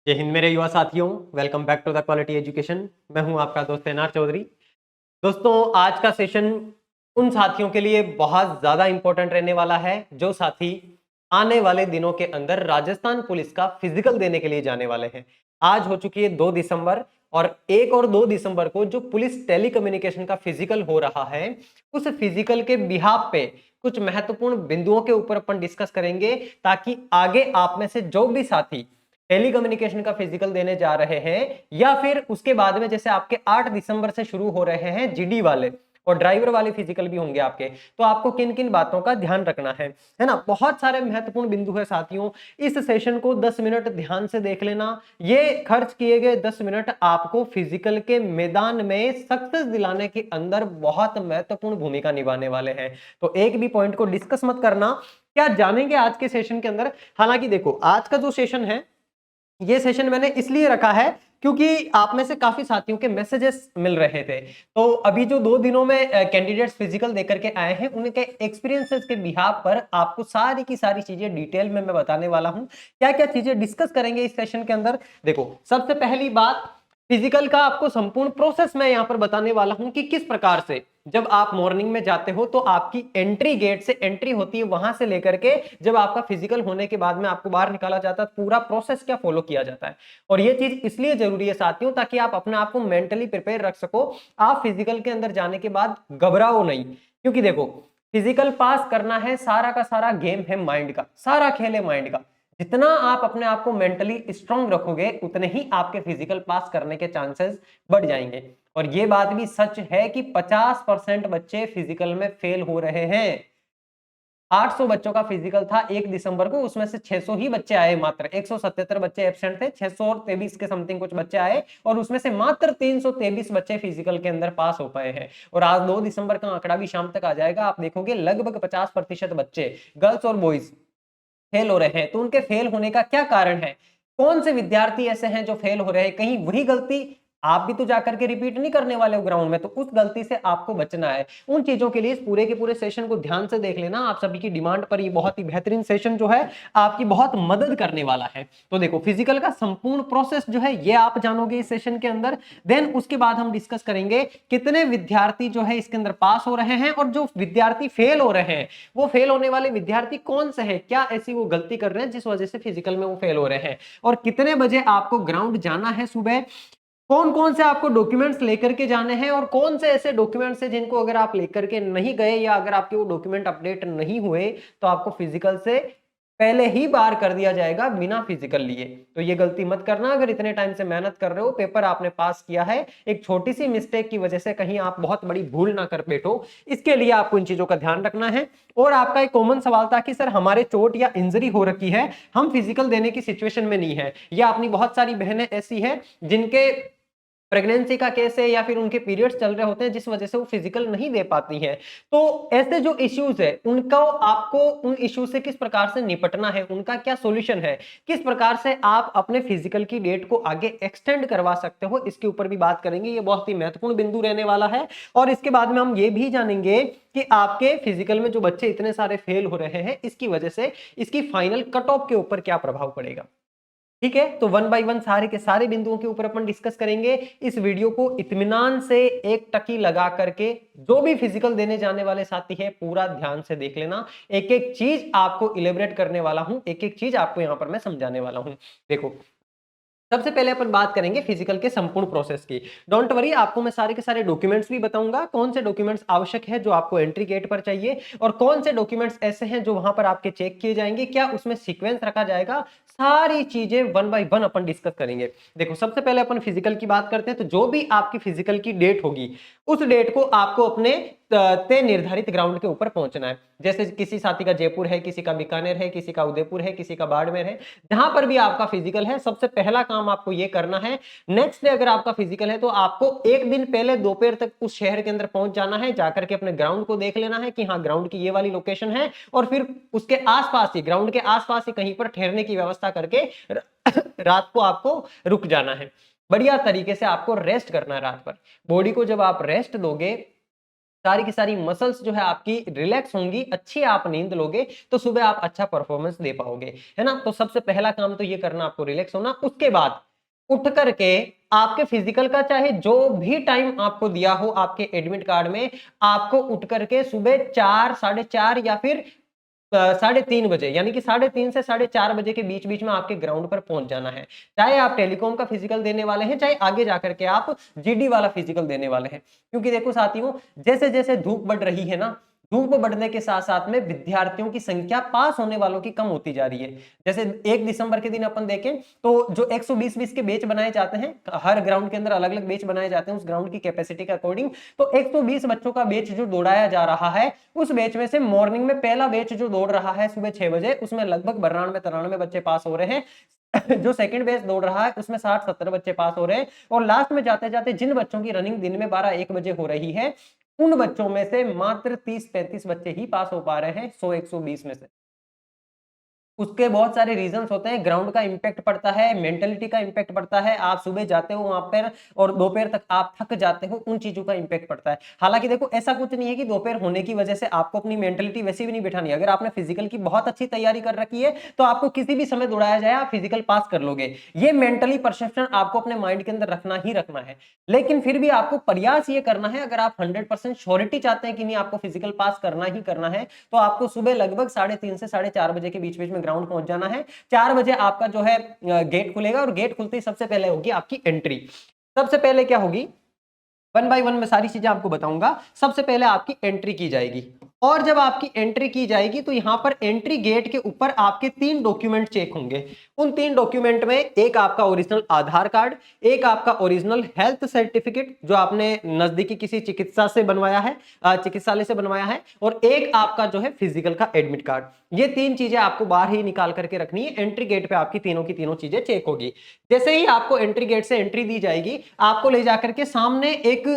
जय हिंद मेरे युवा साथियों। Welcome back to the quality education. मैं हूं आपका दोस्त एनआर चौधरी। दोस्तों, आज का सेशन उन साथियों के लिए बहुत ज्यादा इंपॉर्टेंट रहने वाला है जो साथी आने वाले दिनों के अंदर राजस्थान पुलिस का फिजिकल देने के लिए जाने वाले हैं। आज हो चुकी है 2 दिसंबर और 1 और 2 दिसंबर को जो पुलिस टेलीकम्युनिकेशन का फिजिकल हो रहा है, उस फिजिकल के बिहाफ पे कुछ महत्वपूर्ण बिंदुओं के ऊपर अपन डिस्कस करेंगे, ताकि आगे आप में से जो भी साथी टेलीकम्युनिकेशन का फिजिकल देने जा रहे हैं या फिर उसके बाद में जैसे आपके 8 दिसंबर से शुरू हो रहे हैं जीडी वाले और ड्राइवर वाले फिजिकल भी होंगे आपके, तो आपको किन किन बातों का ध्यान रखना है ना। बहुत सारे महत्वपूर्ण बिंदु है साथियों। इस सेशन को 10 मिनट ध्यान से देख लेना। ये खर्च किए गए 10 मिनट आपको फिजिकल के मैदान में सक्सेस दिलाने के अंदर बहुत महत्वपूर्ण भूमिका निभाने वाले हैं। तो एक भी पॉइंट को डिस्कस मत करना। क्या जानेंगे आज के सेशन के अंदर? हालांकि देखो, आज का जो सेशन है, ये सेशन मैंने इसलिए रखा है क्योंकि आप में से काफी साथियों के मैसेजेस मिल रहे थे। तो अभी जो 2 दिनों में कैंडिडेट्स फिजिकल देकर के आए हैं, उनके एक्सपीरियंसेस के बिहाफ पर आपको सारी की सारी चीजें डिटेल में मैं बताने वाला हूं। क्या क्या चीजें डिस्कस करेंगे इस सेशन के अंदर? देखो, सबसे पहली बात, फिजिकल का आपको संपूर्ण प्रोसेस मैं यहां पर बताने वाला हूं कि किस प्रकार से जब आप मॉर्निंग में जाते हो तो आपकी एंट्री गेट से एंट्री होती है, वहां से लेकर के जब आपका फिजिकल होने के बाद में आपको बाहर निकाला जाता है, पूरा प्रोसेस क्या फॉलो किया जाता है। और ये चीज इसलिए जरूरी है साथियों, ताकि आप अपने आप को मेंटली प्रिपेयर रख सको। आप फिजिकल के अंदर जाने के बाद घबराओ नहीं, क्योंकि देखो, फिजिकल पास करना है, सारा का सारा गेम है माइंड का, सारा खेल है माइंड का। जितना आप अपने आप को मेंटली स्ट्रांग रखोगे, उतने ही आपके फिजिकल पास करने के चांसेस बढ़ जाएंगे। और ये बात भी सच है कि 50% बच्चे फिजिकल में फेल हो रहे हैं। 800 बच्चों का फिजिकल था 1 दिसंबर को, उसमें से 600 ही बच्चे आए, मात्र 177 बच्चे एब्सेंट थे, 623 के समथिंग कुछ बच्चे आए, और उसमें से मात्र 323 बच्चे फिजिकल के अंदर पास हो पाए हैं। और आज 2 दिसंबर का आंकड़ा भी शाम तक आ जाएगा, आप देखोगे लगभग 50% बच्चे, गर्ल्स और बॉयज, फेल हो रहे हैं। तो उनके फेल होने का क्या कारण है? कौन से विद्यार्थी ऐसे हैं जो फेल हो रहे हैं? कहीं वही गलती आप भी तो जाकर के रिपीट नहीं करने वाले हो ग्राउंड में, तो उस गलती से आपको बचना है। उन चीजों के लिए इस पूरे के पूरे सेशन को ध्यान से देख लेना। आप सभी की डिमांड पर ये बहुत ही बेहतरीन सेशन जो है आपकी बहुत मदद करने वाला है। तो देखो, फिजिकल का संपूर्ण प्रोसेस जो है ये आप जानोगे इस सेशन के अंदर। देन उसके बाद हम डिस्कस करेंगे कितने विद्यार्थी जो है इसके अंदर पास हो रहे हैं, और जो विद्यार्थी फेल हो रहे हैं, वो फेल होने वाले विद्यार्थी कौन से हैं, क्या ऐसी वो गलती कर रहे हैं जिस वजह से फिजिकल में वो फेल हो रहे हैं, और कितने बजे आपको ग्राउंड जाना है सुबह, कौन कौन से आपको डॉक्यूमेंट्स लेकर के जाने हैं, और कौन से ऐसे डॉक्यूमेंट्स हैं जिनको अगर आप लेकर के नहीं गए या अगर आपके वो डॉक्यूमेंट अपडेट नहीं हुए, तो आपको फिजिकल से पहले ही बाहर कर दिया जाएगा बिना फिजिकल लिए। तो ये गलती मत करना। अगर इतने टाइम से मेहनत कर रहे हो, पेपर आपने पास किया है, एक छोटी सी मिस्टेक की वजह से कहीं आप बहुत बड़ी भूल ना कर बैठो, इसके लिए आपको इन चीजों का ध्यान रखना है। और आपका एक कॉमन सवाल था कि सर हमारे चोट या इंजरी हो रखी है, हम फिजिकल देने की सिचुएशन में नहीं है, या अपनी बहुत सारी बहनें ऐसी हैं जिनके प्रेगनेंसी का केस है या फिर उनके पीरियड्स चल रहे होते हैं, जिस वजह से वो फिजिकल नहीं दे पाती हैं। तो ऐसे जो इश्यूज है, उनको आपको उन इश्यूज से किस प्रकार से निपटना है, उनका क्या सॉल्यूशन है, किस प्रकार से आप अपने फिजिकल की डेट को आगे एक्सटेंड करवा सकते हो, इसके ऊपर भी बात करेंगे। ये बहुत ही महत्वपूर्ण बिंदु रहने वाला है। और इसके बाद में हम ये भी जानेंगे कि आपके फिजिकल में जो बच्चे इतने सारे फेल हो रहे हैं, इसकी वजह से इसकी फाइनल कट ऑफ के ऊपर क्या प्रभाव पड़ेगा। ठीक है, तो वन बाय वन सारे के सारे बिंदुओं के ऊपर अपन डिस्कस करेंगे। इस वीडियो को इत्मीनान से एक टकी लगा करके जो भी फिजिकल देने जाने वाले साथी है, पूरा ध्यान से देख लेना। एक एक चीज आपको इलेबरेट करने वाला हूं, एक एक चीज आपको यहां पर मैं समझाने वाला हूं। देखो, सबसे पहले अपन बात करेंगे फिजिकल के संपूर्ण प्रोसेस की। डोंट वरी, आपको मैं सारे के सारे डॉक्यूमेंट्स भी बताऊंगा, कौन से डॉक्यूमेंट्स आवश्यक है जो आपको एंट्री गेट पर चाहिए, और कौन से डॉक्यूमेंट्स ऐसे हैं जो वहां पर आपके चेक किए जाएंगे, क्या उसमें सीक्वेंस रखा जाएगा। सारी चीजें one by one upon discuss करेंगे। देखो, सबसे पहले अपन फिजिकल की बात करते हैं। तो जो भी आपकी फिजिकल की डेट होगी, उस डेट को आपको अपने तय निर्धारित ग्राउंड के ऊपर पहुंचना है। जैसे किसी साथी का जयपुर है, किसी का बीकानेर है, किसी का उदयपुर है, किसी का बाड़मेर है, जहां पर भी आपका फिजिकल है, सबसे पहला काम आपको यह करना है, नेक्स्ट डे अगर आपका फिजिकल है तो आपको एक दिन पहले दोपहर तक उस शहर के अंदर पहुंच जाना है। जाकर के अपने ग्राउंड को देख लेना है कि हाँ, ग्राउंड की ये वाली लोकेशन है, और फिर उसके आसपास ही, ग्राउंड के आसपास ही कहीं पर ठहरने की व्यवस्था करके रात को आपको रुक जाना है। बढ़िया तरीके से आपको रेस्ट करना है रात भर। बॉडी को जब आप रेस्ट दोगे, सारी की सारी मसल्स जो है आपकी रिलैक्स होंगी, अच्छी आप नींद लोगे तो सुबह आप अच्छा परफॉर्मेंस दे पाओगे, है ना। तो सबसे पहला काम तो ये करना आपको, रिलैक्स होना। उसके बाद उठ करके आपके फिजिकल का चाहे जो भी टाइम आपको दिया हो आपके एडमिट कार्ड में, आपको उठ करके सुबह 4, 4:30 या फिर 3:30 बजे, यानी कि 3:30 से 4:30 बजे के बीच बीच में आपके ग्राउंड पर पहुंच जाना है। चाहे आप टेलीकॉम का फिजिकल देने वाले हैं, चाहे आगे जाकर के आप जीडी वाला फिजिकल देने वाले हैं। क्योंकि देखो साथियों, जैसे जैसे धूप बढ़ रही है ना, धूप बढ़ने के साथ साथ में विद्यार्थियों की संख्या, पास होने वालों की कम होती जा रही है। जैसे 1 दिसंबर के दिन अपन देखें तो जो 120-20 के बैच बनाए जाते हैं, हर ग्राउंड के अंदर अलग अलग बैच बनाए जाते हैं उस ग्राउंड की कैपेसिटी के अकॉर्डिंग। तो 120 बच्चों का बैच जो दौड़ाया जा रहा है, उस बैच में से मॉर्निंग में पहला बैच जो दौड़ रहा है सुबह 6 बजे, उसमें लगभग 92-93 बच्चे पास हो रहे हैं। जो सेकंड बैच दौड़ रहा है उसमें 60-70 बच्चे पास हो रहे हैं। और लास्ट में जाते जाते जिन बच्चों की रनिंग दिन में 12-1 बजे हो रही है, उन बच्चों में से मात्र 30-35 बच्चे ही पास हो पा रहे हैं 100-120 में से। उसके बहुत सारे रीजंस होते हैं, ग्राउंड का इंपैक्ट पड़ता है, मेंटेलिटी का इंपैक्ट पड़ता है, आप सुबह जाते हो वहां पर और दोपहर तक आप थक जाते हो, उन चीजों का इंपैक्ट पड़ता है। हालांकि देखो ऐसा कुछ नहीं है कि दोपहर होने की वजह से आपको अपनी मेंटेलिटी वैसे भी नहीं बिठानी। अगर आपने फिजिकल की बहुत अच्छी तैयारी कर रखी है तो आपको किसी भी समय दौड़ाया जाए आप फिजिकल पास कर लोगे। ये मेंटली परसेप्शन आपको अपने माइंड के अंदर रखना ही रखना है। लेकिन फिर भी आपको प्रयास ये करना है, अगर आप 100% श्योरिटी चाहते हैं कि नहीं आपको फिजिकल पास करना ही करना है, तो आपको सुबह लगभग 3:30 से 4:30 बजे के बीच बीच में ग्राउंड पहुंच जाना है। 4 बजे आपका जो है गेट खुलेगा और गेट खुलते ही सबसे पहले होगी आपकी एंट्री। सबसे पहले क्या होगी, 1 बाय 1 मैं सारी चीजें आपको बताऊंगा। सबसे पहले आपकी एंट्री की जाएगी, और जब आपकी एंट्री की जाएगी तो यहां पर एंट्री गेट के ऊपर आपके 3 डॉक्यूमेंट चेक होंगे। उन 3 डॉक्यूमेंट में एक आपका ओरिजिनल आधार कार्ड, एक आपका ओरिजिनल हेल्थ सर्टिफिकेट जो आपने नजदीकी किसी चिकित्सा से बनवाया है, चिकित्सालय से बनवाया है, और एक आपका जो है फिजिकल का एडमिट कार्ड। ये 3 चीजें आपको बाहर ही निकाल करके रखनी है। एंट्री गेट पे आपकी तीनों की तीनों चीजें चेक होगी। जैसे ही आपको एंट्री गेट से एंट्री दी जाएगी, आपको ले जाकर के सामने एक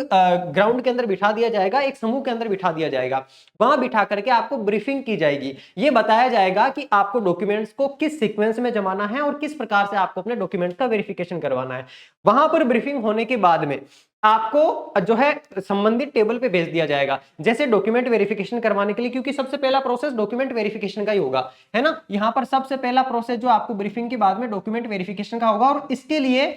ग्राउंड के अंदर बिठा दिया जाएगा, एक समूह के अंदर बिठा दिया जाएगा। वहां बिठा करके आपको ब्रीफिंग की जाएगी। ये बताया जाएगा कि आपको डॉक्यूमेंट्स को किस सीक्वेंस में जमाना है और किस प्रकार से आपको अपने डॉक्यूमेंट्स का वेरिफिकेशन करवाना है। वहां पर ब्रीफिंग होने के बाद में आपको जो है संबंधित टेबल पे भेज दिया जाएगा, जैसे डॉक्यूमेंट वेरिफिकेशन करवाने के लिए, क्योंकि सबसे पहला प्रोसेस डॉक्यूमेंट वेरिफिकेशन का ही होगा, है ना। यहां पर सबसे पहला प्रोसेस जो आपको ब्रीफिंग के बाद में डॉक्यूमेंट वेरिफिकेशन का होगा, और इसके लिए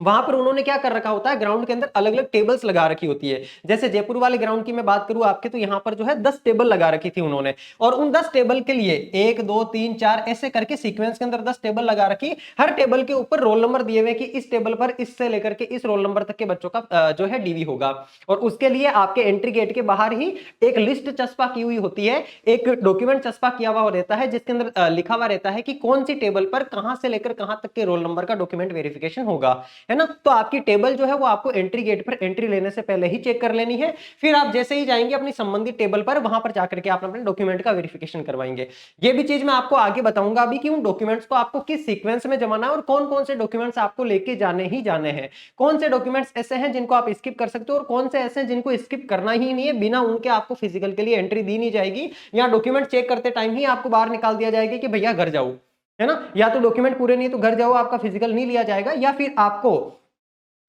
वहां पर उन्होंने क्या कर रखा होता है, ग्राउंड के अंदर अलग अलग टेबल्स लगा रखी होती है। जैसे जयपुर वाले ग्राउंड की मैं बात करूं आपके, तो यहां पर जो है 10 टेबल लगा रखी थी उन्होंने, और उन 10 टेबल के लिए 1 2 3 4 ऐसे करके सीक्वेंस के अंदर 10 टेबल लगा रखी। हर टेबल के ऊपर रोल नंबर दिए हुए कि इस टेबल पर इससे लेकर के इस रोल नंबर तक के बच्चों का जो है डीवी होगा। और उसके लिए आपके एंट्री गेट के बाहर ही एक लिस्ट चस्पा की हुई होती है, एक डॉक्यूमेंट चस्पा किया हुआ रहता है, जिसके अंदर लिखा हुआ रहता है कि कौन सी टेबल पर कहां से लेकर कहां तक के रोल नंबर का डॉक्यूमेंट वेरिफिकेशन होगा, है ना। तो आपकी टेबल जो है वो आपको एंट्री गेट पर एंट्री लेने से पहले ही चेक कर लेनी है। फिर आप जैसे ही जाएंगे अपनी संबंधित टेबल पर, वहां पर जाकर के आप अपने डॉक्यूमेंट का वेरिफिकेशन करवाएंगे। ये भी चीज मैं आपको आगे बताऊंगा अभी कि उन डॉक्यूमेंट्स को आपको किस सीक्वेंस में जमाना है और कौन कौन से डॉक्यूमेंट्स आपको लेके जाने ही जाने हैं। कौन से डॉक्यूमेंट्स ऐसे हैं जिनको आप स्किप कर सकते हो और कौन से ऐसे हैं जिनको स्किप करना ही नहीं है, बिना उनके आपको फिजिकल के लिए एंट्री दी नहीं जाएगी। या डॉक्यूमेंट चेक करते टाइम ही आपको बाहर निकाल दिया जाएगा कि भैया घर जाओ, है ना। या तो डॉक्यूमेंट पूरे नहीं है तो घर जाओ, आपका फिजिकल नहीं लिया जाएगा। या फिर आपको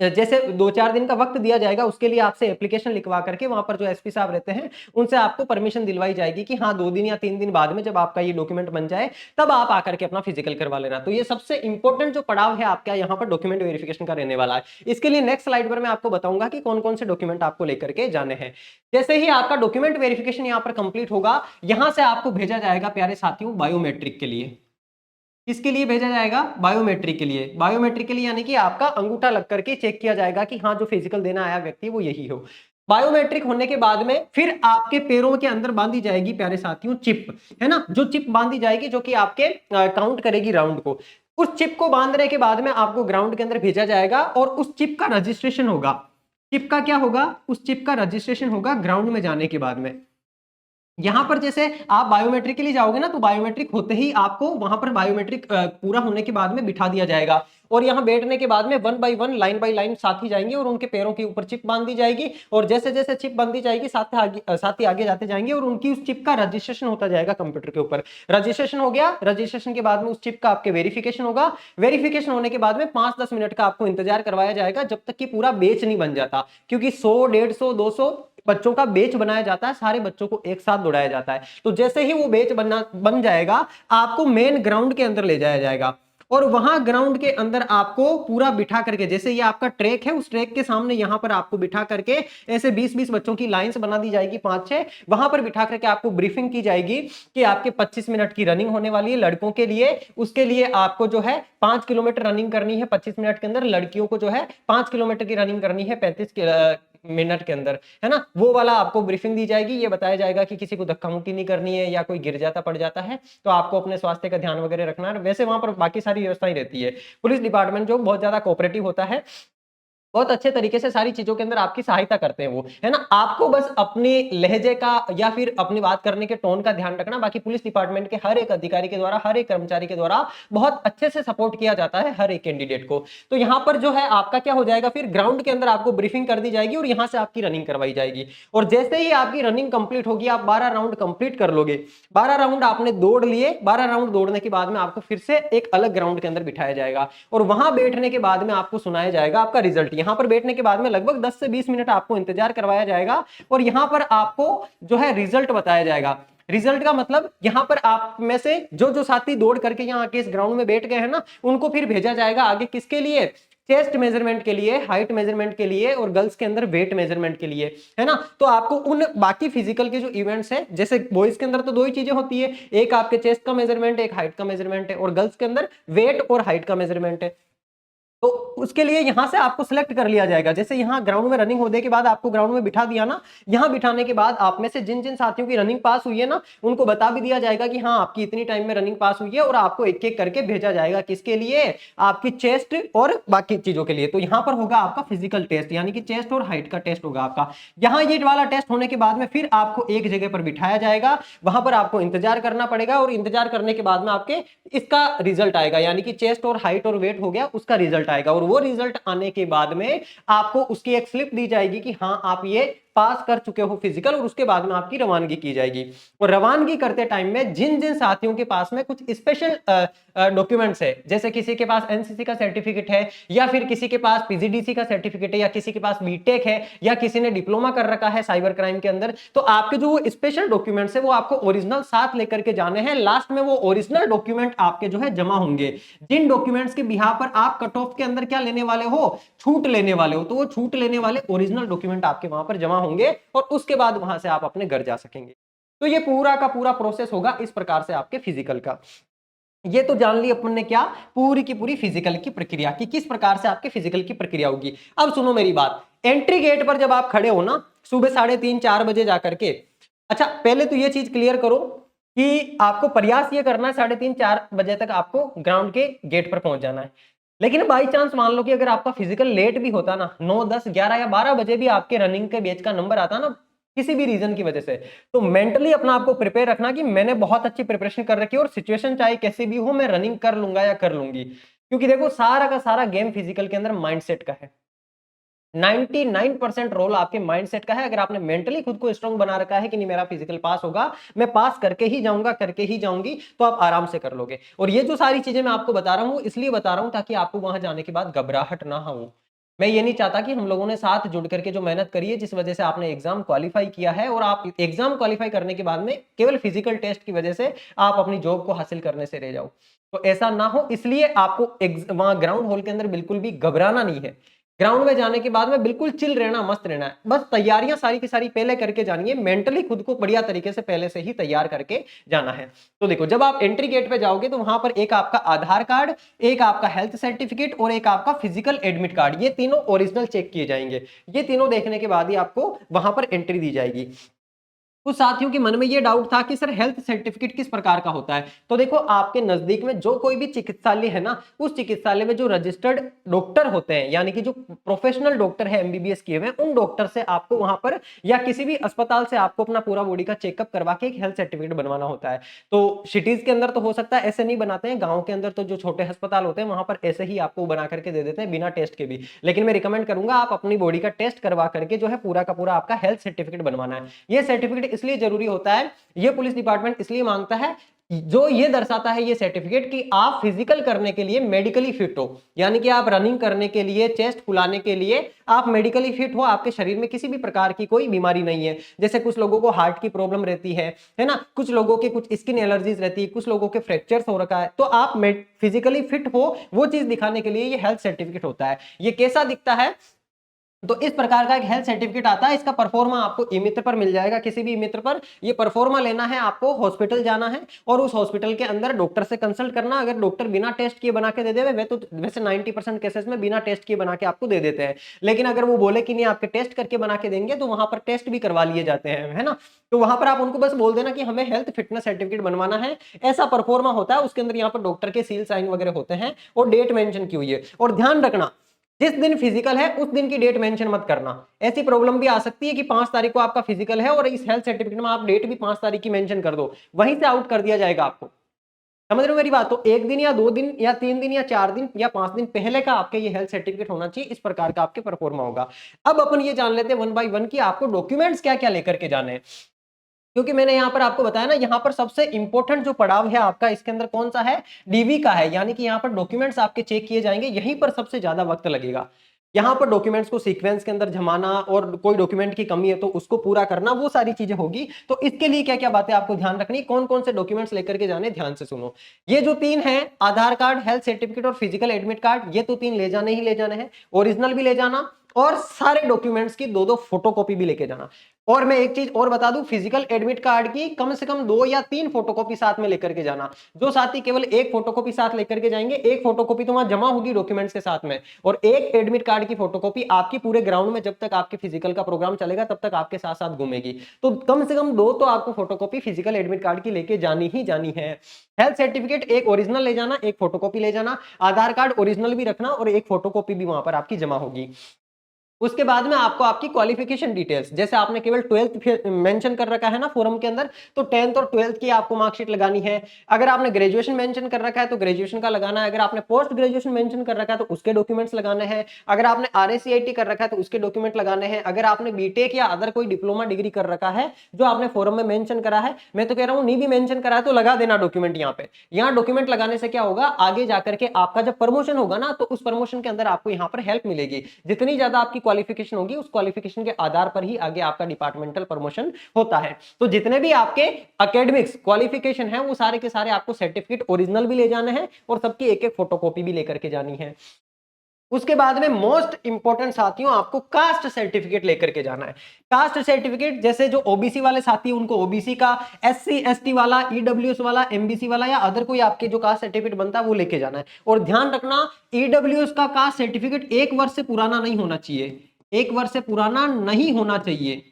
जैसे 2-4 दिन का वक्त दिया जाएगा, उसके लिए आपसे एप्लीकेशन लिखवा करके वहां पर जो एसपी साहब रहते हैं उनसे आपको परमिशन दिलवाई जाएगी कि हाँ 2 दिन या 3 दिन बाद में जब आपका ये डॉक्यूमेंट बन जाए तब आप आकर के अपना फिजिकल करवा लेना। तो ये सबसे इंपॉर्टेंट जो पड़ाव है आपका यहाँ पर डॉक्यूमेंट वेरिफिकेशन का रहने वाला है। इसके लिए नेक्स्ट स्लाइड पर मैं आपको बताऊंगा कि कौन कौन से डॉक्यूमेंट आपको लेकर के जाने हैं। जैसे ही आपका डॉक्यूमेंट वेरिफिकेशन यहाँ पर कंप्लीट होगा, यहां से आपको भेजा जाएगा प्यारे साथियों बायोमेट्रिक के लिए। किसके लिए भेजा जाएगा, बायोमेट्रिक के लिए। बायोमेट्रिक के लिए यानी कि आपका अंगूठा लग करके चेक किया जाएगा कि हाँ जो फिजिकल देना आया व्यक्ति वो यही हो। बायोमेट्रिक होने के बाद में फिर आपके पैरों के अंदर बांधी जाएगी प्यारे साथियों चिप, है ना। जो चिप बांधी जाएगी जो कि आपके काउंट करेगी राउंड को। उस चिप को बांधने के बाद में आपको ग्राउंड के अंदर भेजा जाएगा और उस चिप का रजिस्ट्रेशन होगा। चिप का क्या होगा, उस चिप का रजिस्ट्रेशन होगा ग्राउंड में जाने के बाद में। यहां पर जैसे आप बायोमेट्रिक के लिए जाओगे ना, तो बायोमेट्रिक होते ही आपको वहां पर बायोमेट्रिक पूरा होने के बाद में बिठा दिया जाएगा, और यहां बैठने के बाद में 1 बाय 1 लाइन बाय लाइन साथी जाएंगे और उनके पैरों के ऊपर चिप बांध दी जाएगी। और जैसे जैसे चिप बांधी जाएगी साथी आगे जाते जाएंगे और उनकी उस चिप का रजिस्ट्रेशन होता जाएगा कंप्यूटर के ऊपर। रजिस्ट्रेशन हो गया, रजिस्ट्रेशन के बाद में उस चिप का आपके वेरिफिकेशन होगा। वेरिफिकेशन होने के बाद में 5-10 मिनट का आपको इंतजार करवाया जाएगा जब तक कि पूरा बैच नहीं बन जाता, क्योंकि 100, 150, 200 बच्चों का बैच बनाया जाता है, सारे बच्चों को एक साथ दौड़ाया जाता है। तो जैसे ही वो बैच बन जाएगा, आपको मेन ग्राउंड के अंदर ले जाया जाएगा और वहां ग्राउंड के अंदर आपको पूरा बिठा करके, जैसे ये आपका ट्रैक है, उस ट्रैक के सामने यहां पर आपको बिठा करके ऐसे 20-20 बच्चों की लाइंस बना दी जाएगी, 5-6, वहां पर बिठा करके आपको ब्रीफिंग की जाएगी कि आपके 25 मिनट की रनिंग होने वाली है लड़कों के लिए। उसके लिए आपको जो है 5 किलोमीटर रनिंग करनी है 25 मिनट के अंदर, लड़कियों को जो है 5 किलोमीटर की रनिंग करनी है 35 मिनट के अंदर, है ना। वो वाला आपको ब्रीफिंग दी जाएगी, ये बताया जाएगा कि किसी को धक्का मुक्की नहीं करनी है या कोई गिर जाता पड़ जाता है तो आपको अपने स्वास्थ्य का ध्यान वगैरह रखना है। वैसे वहां पर बाकी सारी व्यवस्थाएं रहती है। पुलिस डिपार्टमेंट जो बहुत ज्यादा कोऑपरेटिव होता है, बहुत अच्छे तरीके से सारी चीजों के अंदर आपकी सहायता करते हैं वो, है ना। आपको बस अपने लहजे का या फिर अपनी बात करने के टोन का ध्यान रखना। बाकी पुलिस डिपार्टमेंट के हर एक अधिकारी के द्वारा, हर एक कर्मचारी के द्वारा बहुत अच्छे से सपोर्ट किया जाता है हर एक कैंडिडेट को। तो यहां पर जो है आपका क्या हो जाएगा, फिर ग्राउंड के अंदर आपको ब्रीफिंग कर दी जाएगी और यहां से आपकी रनिंग करवाई जाएगी। और जैसे ही आपकी रनिंग कंप्लीट होगी, आप 12 राउंड कंप्लीट कर लोगे, 12 राउंड आपने दौड़ लिए, 12 राउंड दौड़ने के बाद में आपको फिर से एक अलग ग्राउंड के अंदर बिठाया जाएगा और वहां बैठने के बाद में आपको सुनाया जाएगा आपका रिजल्ट। यहां पर बैठने के बाद में लगभग 10 से 20 मिनट आपको इंतजार करवाया जाएगा और यहां पर आपको जो है रिजल्ट बताया जाएगा। रिजल्ट का मतलब यहां पर आप में से जो साथी दौड़ करके यहां आके इस ग्राउंड में बैठ गए हैं ना, उनको फिर भेजा जाएगा आगे किसके लिए, चेस्ट मेजरमेंट के लिए, हाइट मेजरमेंट के लिए और गर्ल्स के अंदर वेट मेजरमेंट के लिए, है ना। तो आपको उन बाकी फिजिकल के जो इवेंट्स है, जैसे बॉयज के अंदर तो दो ही चीजें होती है, एक आपके चेस्ट का मेजरमेंट, एक हाइट का मेजरमेंट है, और गर्ल्स के अंदर वेट और हाइट का मेजरमेंट है। तो उसके लिए यहां से आपको सिलेक्ट कर लिया जाएगा। जैसे यहां ग्राउंड में रनिंग होने के बाद आपको ग्राउंड में बिठा दिया ना, यहां बिठाने के बाद आप में से जिन जिन साथियों की रनिंग पास हुई है ना, उनको बता भी दिया जाएगा कि हाँ आपकी इतनी टाइम में रनिंग पास हुई है और आपको एक एक करके भेजा जाएगा किसके लिए, आपकी चेस्ट और बाकी चीजों के लिए। तो यहां पर होगा आपका फिजिकल टेस्ट, यानी कि चेस्ट और हाइट का टेस्ट होगा आपका। यहां ये वाला टेस्ट होने के बाद में फिर आपको एक जगह पर बिठाया जाएगा, वहां पर आपको इंतजार करना पड़ेगा और इंतजार करने के बाद में आपके इसका रिजल्ट आएगा, यानी कि चेस्ट और हाइट और वेट हो गया, उसका रिजल्ट आएगा। और वो रिजल्ट आने के बाद में आपको उसकी एक स्लिप दी जाएगी कि हाँ आप ये पास कर चुके हो फिजिकल, और उसके बाद में आपकी रवानगी की जाएगी। और रवानगी करते टाइम में जिन जिन साथियों के पास में कुछ स्पेशल डॉक्यूमेंट्स है, जैसे किसी के पास एनसीसी का सर्टिफिकेट है, या फिर किसी के पास पीजीडीसी का सर्टिफिकेट है, या किसी के पास बीटेक है, या किसी ने डिप्लोमा कर रखा है साइबर क्राइम के अंदर, तो आपके जो स्पेशल डॉक्यूमेंट्स है वो आपको ओरिजिनल साथ लेकर के जाने हैं। लास्ट में वो ओरिजिनल डॉक्यूमेंट आपके जो है जमा होंगे, जिन डॉक्यूमेंट्स के बिहाफ पर आप कट ऑफ के अंदर क्या लेने वाले हो, छूट लेने वाले हो, तो वो छूट लेने वाले ओरिजिनल डॉक्यूमेंट आपके वहां पर जमा होंगे और उसके बाद वहां से आप अपने घर जा सकेंगे। तो ये पूरा का पूरा प्रोसेस होगा इस प्रकार से आपके फिजिकल का। ये तो जान ली अपन ने क्या, पूरी की पूरी फिजिकल की प्रक्रिया कि किस प्रकार से आपके फिजिकल की प्रक्रिया होगी। अब सुनो मेरी बात, एंट्री गेट पर जब आप खड़े हो ना सुबह 3:30-4 बजे जाकर के, अच्छा पहले तो ये चीज क्लियर करो कि आपको प्रयास ये करना है 3:30-4 बजे तक आपको ग्राउंड के गेट पर पहुंच जाना है। लेकिन बाई चांस मान लो कि अगर आपका फिजिकल लेट भी होता ना, 9, 10, 11 या 12 बजे भी आपके रनिंग के बैच का नंबर आता ना किसी भी रीजन की वजह से, तो मेंटली अपना आपको प्रिपेयर रखना कि मैंने बहुत अच्छी प्रिपरेशन कर रखी है और सिचुएशन चाहे कैसी भी हो मैं रनिंग कर लूंगा या कर लूंगी। क्योंकि देखो सारा का सारा गेम फिजिकल के अंदर माइंडसेट का है। 99% रोल आपके माइंडसेट का है। अगर आपने मेंटली खुद को स्ट्रांग बना रखा है कि नहीं मेरा फिजिकल पास होगा, मैं पास करके ही जाऊंगा, करके ही जाऊंगी, तो आप आराम से कर लोगे। और ये जो सारी चीजें मैं आपको बता रहा हूं इसलिए बता रहा हूं ताकि आपको वहां जाने के बाद घबराहट ना हो। मैं ये नहीं चाहता कि हम लोगों ने साथ जुड़ करके जो मेहनत करी है, जिस वजह से आपने एग्जाम क्वालिफाई किया है, और आप एग्जाम क्वालिफाई करने के बाद में केवल फिजिकल टेस्ट की वजह से आप अपनी जॉब को हासिल करने से रह जाओ, तो ऐसा ना हो। इसलिए आपको वहां ग्राउंड हॉल के अंदर बिल्कुल भी घबराना नहीं है। ग्राउंड में जाने के बाद में बिल्कुल चिल रहना, मस्त रहना है। बस तैयारियां सारी की सारी पहले करके जानी है, मेंटली खुद को बढ़िया तरीके से पहले से ही तैयार करके जाना है। तो देखो जब आप एंट्री गेट पे जाओगे तो वहां पर एक आपका आधार कार्ड, एक आपका हेल्थ सर्टिफिकेट और एक आपका फिजिकल एडमिट कार्ड, ये तीनों ओरिजिनल चेक किए जाएंगे। ये तीनों देखने के बाद ही आपको वहां पर एंट्री दी जाएगी। कुछ साथियों के मन में ये डाउट था कि सर हेल्थ सर्टिफिकेट किस प्रकार का होता है। तो देखो आपके नजदीक में जो कोई भी चिकित्सालय है ना, उस चिकित्सालय में जो रजिस्टर्ड डॉक्टर होते हैं, यानी कि जो प्रोफेशनल डॉक्टर है एमबीबीएस किए हुए, उन डॉक्टर से आपको वहां पर या किसी भी अस्पताल से आपको अपना पूरा बॉडी का चेकअप करवा के एक हेल्थ सर्टिफिकेट बनवाना होता है। तो सिटीज के अंदर तो हो सकता है ऐसे नहीं बनाते हैं, गाँव के अंदर तो जो छोटे अस्पताल होते हैं वहां पर ऐसे ही आपको बना करके दे देते हैं बिना टेस्ट के भी। लेकिन मैं रिकमेंड करूंगा आप अपनी बॉडी का टेस्ट करवा करके जो है पूरा का पूरा आपका हेल्थ सर्टिफिकेट बनवाना है। ये सर्टिफिकेट सर्टिफिकेट इसलिए जरूरी होता है, ये पुलिस डिपार्टमेंट इसलिए मांगता है, जो ये दर्शाता है ये सर्टिफिकेट कि आप फिजिकल करने के लिए मेडिकली फिट हो, यानी कि आप रनिंग करने के लिए, चेस्ट फुलाने के लिए आप मेडिकली फिट हो, आपके शरीर में किसी भी प्रकार की कोई बीमारी नहीं है। जैसे कुछ लोगों को हार्ट की प्रॉब्लम रहती है ना, कुछ लोगों के कुछ स्किन एलर्जीज रहती है, कुछ लोगों के फ्रैक्चर्स हो रखा है, तो आप फिजिकली फिट हो वो चीज दिखाने के लिए ये हेल्थ सर्टिफिकेट होता है। ये कैसा दिखता है, तो इस प्रकार का एक हेल्थ सर्टिफिकेट आता है। इसका परफॉर्मा आपको ई मित्र पर मिल जाएगा, किसी भी मित्र पर। ये परफॉर्मा लेना है, आपको हॉस्पिटल जाना है और उस हॉस्पिटल के अंदर डॉक्टर से कंसल्ट करना। अगर डॉक्टर बिना टेस्ट किए बना के दे दे, वे तो वैसे 90% केसेस में बिना टेस्ट किए बना के आपको दे देते हैं, लेकिन अगर वो बोले कि नहीं आपके टेस्ट करके बना के देंगे, तो वहां पर टेस्ट भी करवा लिए जाते हैं, है ना। तो वहां पर आप उनको बस बोल देना कि हमें हेल्थ फिटनेस सर्टिफिकेट बनवाना है, ऐसा परफॉर्मा होता है। उसके अंदर यहाँ पर डॉक्टर के सील साइन वगैरह होते हैं और डेट मेंशन की हुई है। और ध्यान रखना, जिस दिन फिजिकल है उस दिन की डेट मेंशन मत करना। ऐसी प्रॉब्लम भी आ सकती है कि 5 तारीख को आपका फिजिकल है और इस हेल्थ सर्टिफिकेट में आप डेट भी 5 तारीख की मेंशन कर दो, वहीं से आउट कर दिया जाएगा आपको। समझ रहे हो मेरी बात। तो 1 दिन या 2 दिन या 3 दिन या 4 दिन या 5 दिन पहले का आपके ये हेल्थ सर्टिफिकेट होना चाहिए, इस प्रकार का आपके परफॉर्मा होगा। अब अपन ये जान लेते हैं 1 बाय 1 की आपको डॉक्यूमेंट्स क्या क्या लेकर के जाने हैं, क्योंकि मैंने यहां पर आपको बताया ना, यहां पर सबसे इंपॉर्टेंट जो पड़ाव है आपका इसके अंदर कौन सा है, डीवी का है। यानी कि यहां पर डॉक्यूमेंट्स आपके चेक किए जाएंगे, यहीं पर सबसे ज्यादा वक्त लगेगा। यहां पर डॉक्यूमेंट्स को सीक्वेंस के अंदर जमाना और कोई डॉक्यूमेंट की कमी है तो उसको पूरा करना, वो सारी चीजें होगी। तो इसके लिए क्या क्या बातें आपको ध्यान रखनी, कौन कौन से डॉक्यूमेंट्स लेकर के जाने, ध्यान से सुनो। ये जो 3 हैं, आधार कार्ड, हेल्थ सर्टिफिकेट और फिजिकल एडमिट कार्ड, ये तो 3 ले जाने ही ले जाने हैं। ओरिजिनल भी ले जाना और सारे डॉक्यूमेंट्स की 2-2 फोटोकॉपी भी लेके जाना। और मैं एक चीज और बता दूं, फिजिकल एडमिट कार्ड की कम से कम 2 या 3 फोटोकॉपी साथ में लेकर के जाना। जो साथी केवल एक फोटोकॉपी साथ लेकर के जाएंगे, एक फोटोकॉपी तो वहां जमा होगी डॉक्यूमेंट्स के साथ में, और एक एडमिट कार्ड की फोटोकॉपी आपकी पूरे ग्राउंड में जब तक आपके फिजिकल का प्रोग्राम चलेगा तब तक आपके साथ साथ घूमेगी। तो कम से कम 2 तो आपको फोटोकॉपी फिजिकल एडमिट कार्ड की लेके जानी ही जानी है। हेल्थ सर्टिफिकेट एक ओरिजिनल ले जाना, एक फोटोकॉपी ले जाना। आधार कार्ड ओरिजिनल भी रखना और एक फोटोकॉपी भी वहां पर आपकी जमा होगी। उसके बाद में आपको आपकी क्वालिफिकेशन डिटेल्स, जैसे आपने केवल 12th मेंशन कर रखा है ना फॉर्म के अंदर, तो 10th और 12th की आपको मार्कशीट लगानी है। अगर आपने ग्रेजुएशन मेंशन कर रखा है तो ग्रेजुएशन का लगाना है। अगर आपने पोस्ट ग्रेजुएशन मेंशन कर रखा है तो उसके डॉक्यूमेंट्स लगाने हैं। अगर आपने RACIT कर रखा है तो उसके डॉक्यूमेंट लगाने हैं। अगर आपने बीटेक या अदर कोई डिप्लोमा डिग्री कर रखा है जो आपने फॉर्म में मेंशन करा है, मैं तो कह रहा हूं नहीं भी मेंशन करा है तो लगा देना डॉक्यूमेंट यहाँ पे। यहाँ डॉक्यूमेंट लगाने से क्या होगा, आगे जाकर के आपका जब प्रमोशन होगा ना, तो उस प्रमोशन के अंदर आपको यहाँ पर हेल्प मिलेगी। जितनी ज्यादा आपकी क्वालिफिकेशन होगी उस क्वालिफिकेशन के आधार पर ही आगे आपका डिपार्टमेंटल प्रमोशन होता है। तो जितने भी आपके एकेडमिक्स क्वालिफिकेशन है वो सारे के सारे आपको सर्टिफिकेट ओरिजिनल भी ले जाने हैं और सबकी एक एक फोटोकॉपी भी लेकर के जानी है। उसके बाद में मोस्ट इंपॉर्टेंट साथियों, आपको कास्ट सर्टिफिकेट लेकर के जाना है। कास्ट सर्टिफिकेट जैसे जो ओबीसी वाले साथी हैं उनको ओबीसी का, SC ST वाला, ईडब्ल्यूएस वाला, MBC वाला या अदर कोई आपके जो कास्ट सर्टिफिकेट बनता है वो लेके जाना है। और ध्यान रखना, ईडब्ल्यूएस का कास्ट सर्टिफिकेट 1 वर्ष से पुराना नहीं होना चाहिए, 1 वर्ष से पुराना नहीं होना चाहिए।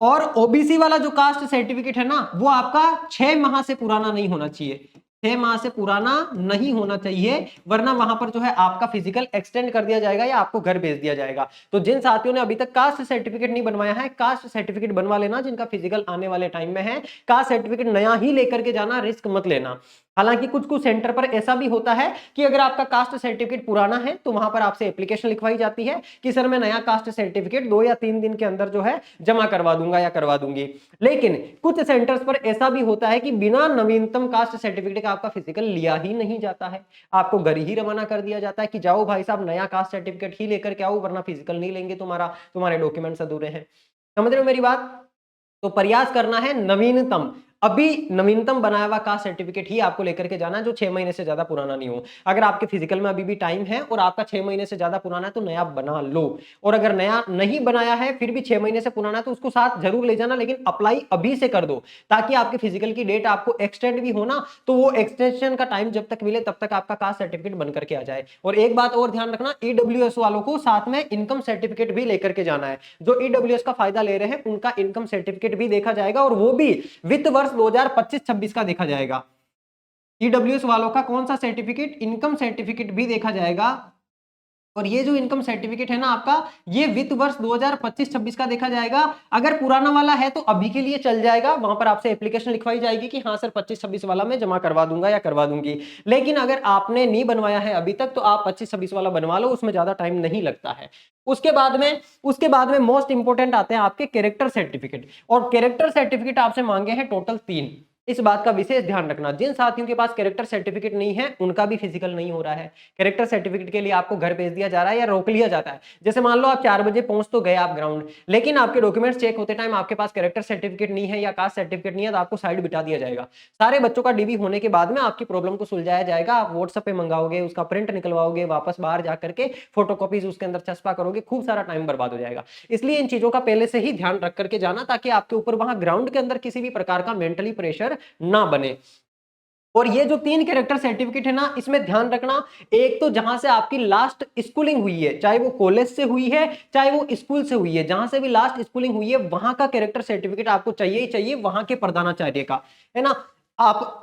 और ओबीसी वाला जो कास्ट सर्टिफिकेट है ना, वो आपका 6 माह से पुराना नहीं होना चाहिए, 6 माह से पुराना नहीं होना चाहिए, वरना वहां पर जो है आपका फिजिकल एक्सटेंड कर दिया जाएगा या आपको घर भेज दिया जाएगा। तो जिन साथियों ने अभी तक कास्ट सर्टिफिकेट नहीं बनवाया है, कास्ट सर्टिफिकेट बनवा लेना, जिनका फिजिकल आने वाले टाइम में है। कास्ट सर्टिफिकेट नया ही लेकर के जाना, रिस्क मत लेना। हालांकि कुछ कुछ सेंटर पर ऐसा भी होता है कि अगर आपका कास्ट सर्टिफिकेट पुराना है तो वहां पर आपसे एप्लीकेशन लिखवाई जाती है कि सर मैं नया कास्ट सर्टिफिकेट 2 या 3 दिन के अंदर जो है जमा करवा दूंगा या करवा दूंगी। लेकिन कुछ सेंटर्स पर ऐसा भी होता है कि बिना नवीनतम कास्ट सर्टिफिकेट का आपका फिजिकल लिया ही नहीं जाता है, आपको घर ही रवाना कर दिया जाता है कि जाओ भाई साहब नया कास्ट सर्टिफिकेट ही लेकर के आओ, वरना फिजिकल नहीं लेंगे तुम्हारा, तुम्हारे डॉक्यूमेंट्स अधूरे हैं। समझ रहे हो मेरी बात। तो प्रयास करना है नवीनतम, अभी नवीनतम बनाया हुआ कास्ट सर्टिफिकेट ही आपको लेकर के जाना है, जो 6 महीने से ज्यादा पुराना नहीं हो। अगर आपके फिजिकल में अभी भी टाइम है और आपका 6 महीने से ज्यादा पुराना है तो नया बना लो, और अगर नया नहीं बनाया है फिर भी 6 महीने से पुराना है तो उसको साथ जरूर ले जाना, लेकिन अप्लाई अभी से कर दो ताकि आपके फिजिकल की डेट आपको एक्सटेंड भी हो ना, तो वो एक्सटेंशन का टाइम जब तक मिले तब तक आपका कास्ट सर्टिफिकेट बन करके आ जाए। और एक बात और ध्यान रखना, ईडब्ल्यूएस वालों को साथ में इनकम सर्टिफिकेट भी लेकर के जाना है। जो ईडब्ल्यूएस का फायदा ले रहे हैं उनका इनकम सर्टिफिकेट भी देखा जाएगा, और वो भी वित्त वर्ष 2025-26 का देखा जाएगा। ईडब्ल्यूएस वालों का कौन सा सर्टिफिकेट, इनकम सर्टिफिकेट भी देखा जाएगा और ये जो इनकम सर्टिफिकेट है ना आपका, ये वित्त वर्ष 2025-26 का देखा जाएगा। अगर पुराना वाला है तो अभी के लिए चल जाएगा, वहां पर आपसे एप्लीकेशन लिखवाई जाएगी कि हाँ सर 25-26 वाला मैं जमा करवा दूंगा या करवा दूंगी। लेकिन अगर आपने नहीं बनवाया है अभी तक तो आप 25-26 वाला बनवा लो, उसमें ज्यादा टाइम नहीं लगता है। उसके बाद में मोस्ट इंपोर्टेंट आते हैं आपके कैरेक्टर सर्टिफिकेट। और कैरेक्टर सर्टिफिकेट आपसे मांगे हैं टोटल 3। इस बात का विशेष ध्यान रखना, जिन साथियों के पास कैरेक्टर सर्टिफिकेट नहीं है उनका भी फिजिकल नहीं हो रहा है। कैरेक्टर सर्टिफिकेट के लिए आपको घर भेज दिया जा रहा है या रोक लिया जाता है। जैसे मान लो आप 4 बजे पहुंच तो गए आप ग्राउंड, लेकिन आपके डॉक्यूमेंट्स चेक होते टाइम आपके पास कैरेक्टर सर्टिफिकेट नहीं है या कास्ट सर्टिफिकेट नहीं है, तो आपको साइड बिठा दिया जाएगा। सारे बच्चों का डीबी होने के बाद में आपकी प्रॉब्लम को सुलझाया जाएगा। आप व्हाट्सएप पे मंगाओगे, उसका प्रिंट निकलवाओगे, वापस बाहर जाकर के फोटोकॉपीज उसके अंदर चस्पा करोगे, खूब सारा टाइम बर्बाद हो जाएगा। इसलिए इन चीजों का पहले से ही ध्यान रख करके जाना, ताकि आपके ऊपर वहां ग्राउंड के अंदर किसी भी प्रकार का मेंटली प्रेशर ना बने। और ये जो 3 कैरेक्टर सर्टिफिकेट है ना, इसमें ध्यान रखना, एक तो जहां से आपकी लास्ट स्कूलिंग हुई है, चाहे वो कॉलेज से हुई है चाहे वो स्कूल से हुई है, जहां से भी लास्ट स्कूलिंग हुई है वहां का कैरेक्टर सर्टिफिकेट आपको चाहिए ही चाहिए, वहां के प्रधानाचार्य का, है ना। आप